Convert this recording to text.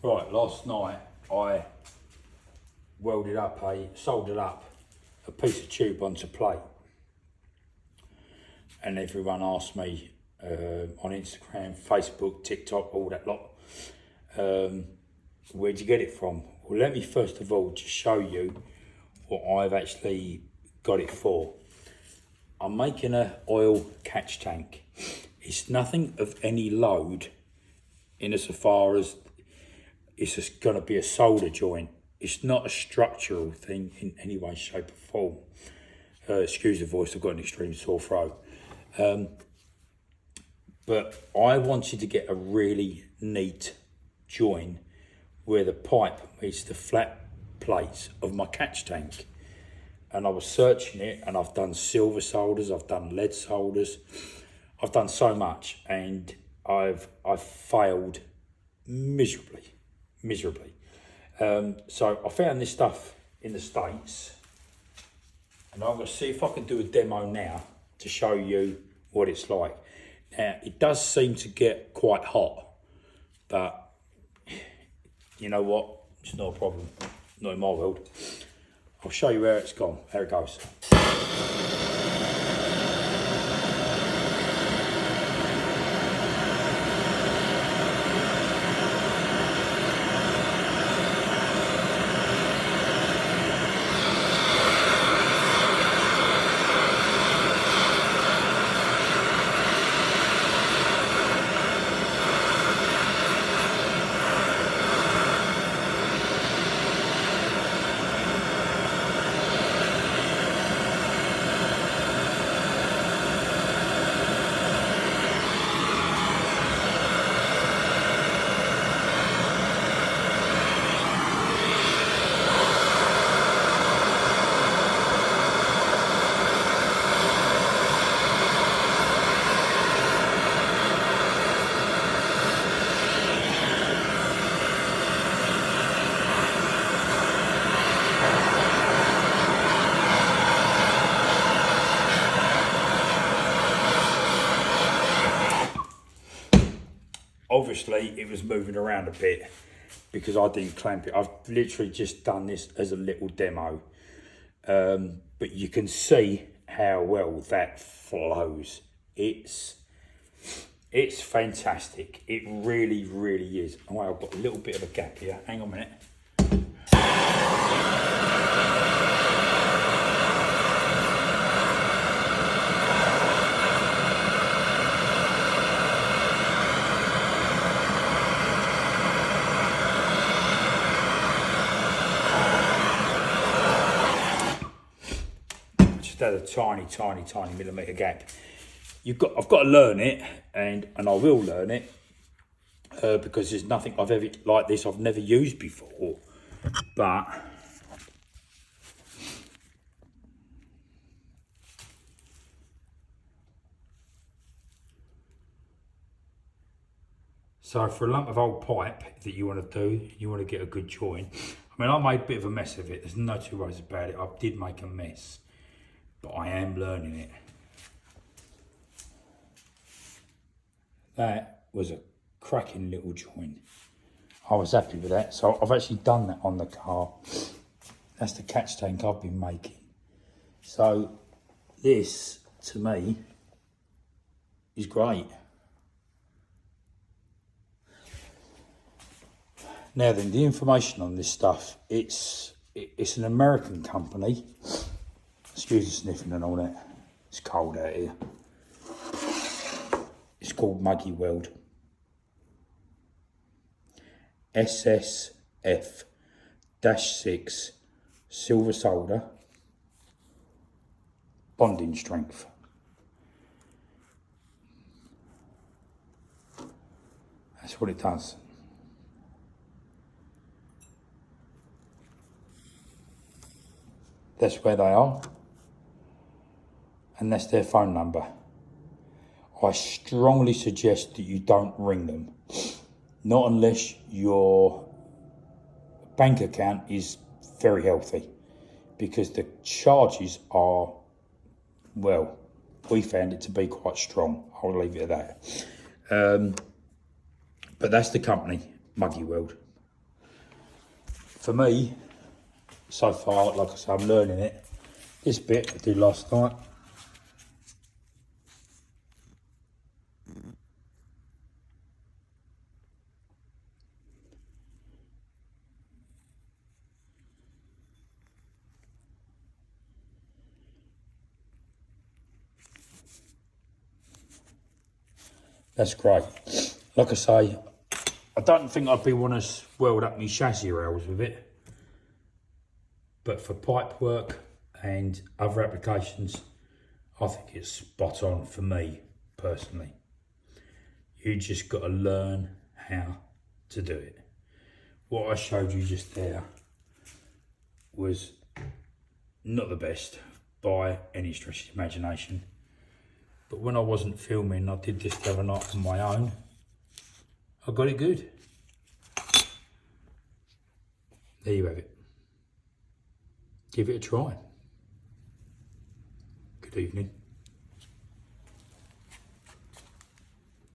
Right, last night I soldered up a piece of tube onto plate, and everyone asked me on Instagram, Facebook, TikTok, all that lot, where'd you get it from? Well, let me first of all just show you what I've actually got it for. I'm making an oil catch tank. It's nothing of any load in as far as it's just going to be a solder joint. It's not a structural thing in any way, shape or form. Excuse the voice, I've got an extreme sore throat. But I wanted to get a really neat join where the pipe meets the flat plates of my catch tank. And I was searching it, and I've done silver solders, I've done lead solders, I've done so much, and I've failed miserably. So I found this stuff in the States, and I'm going to see if I can do a demo now to show you what it's like. Now, it does seem to get quite hot, but you know what? It's not a problem. Not in my world. I'll show you where it's gone, how it goes. Obviously, it was moving around a bit because I didn't clamp it. I've literally just done this as a little demo. But you can see how well that flows. It's fantastic. It really, really is. Oh, I've got a little bit of a gap here. Hang on a minute. Had a tiny millimetre gap. I've got to learn it, and I will learn it because there's nothing I've ever like this I've never used before. But so for a lump of old pipe that you want to do, you want to get a good join. I mean, I made a bit of a mess of it. There's no two ways about it. I did make a mess, but I am learning it. That was a cracking little joint. I was happy with that. So I've actually done that on the car. That's the catch tank I've been making. So this, to me, is great. Now then, the information on this stuff, it's an American company. Excuse the sniffing and all that. It's cold out here. It's called Muggy Weld. SSF-6 silver solder, bonding strength. That's what it does. That's where they are. And that's their phone number. I strongly suggest that you don't ring them. Not unless your bank account is very healthy, because the charges are, well, we found it to be quite strong. I'll leave it at that. But that's the company, Muggy Weld. for me, so far, like I say, I'm learning it. This bit I did last night. That's great. Like I say, I don't think I'd be want to weld up my chassis rails with it. But for pipe work and other applications, I think it's spot on for me, personally. You just got to learn how to do it. What I showed you just there was not the best by any stretch of the imagination. But when I wasn't filming, I did this the other night on my own. I got it good. There you have it. Give it a try. Good evening.